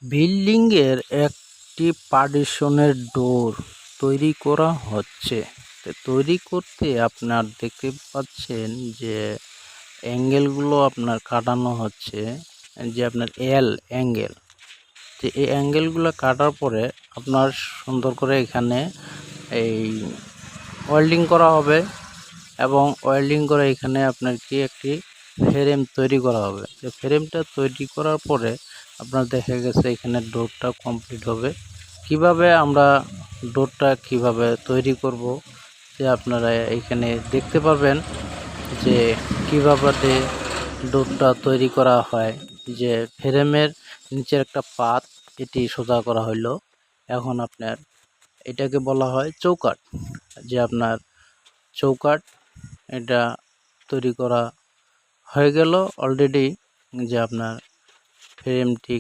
Building এর একটি পার্টিশনের ডোর তৈরি করা হচ্ছে। তৈরি করতে আপনার দেখতে পাচ্ছেন যে অ্যাঙ্গেলগুলো আপনার কাটানো হচ্ছে, যে আপনার অ্যাঙ্গেল, যে এই অ্যাঙ্গেলগুলো কাটার পরে আপনার সুন্দর করে এখানে এই ওয়েল্ডিং করা হবে এবং ওয়েল্ডিং করে এখানে আপনার একটি ফ্রেম তৈরি করা হবে। যে ফ্রেমটা তৈরি করার পরে আপনার দেখা গেছে এখানে ডোরটা কমপ্লিট হবে। কিভাবে আমরা ডোরটা কিভাবে তৈরি করব, যে আপনারা এখানে দেখতে পারবেন যে কিভাবে ডোরটা তৈরি করা হয়। যে ফ্রেমের নিচের একটা পাত এটি সোজা করা হইলো। এখন আপনার এটাকে বলা হয় চৌকাঠ। যে আপনার চৌকাঠ এটা তৈরি করা হয়ে গেল অলরেডি, যে আপনার ফ্রেমটি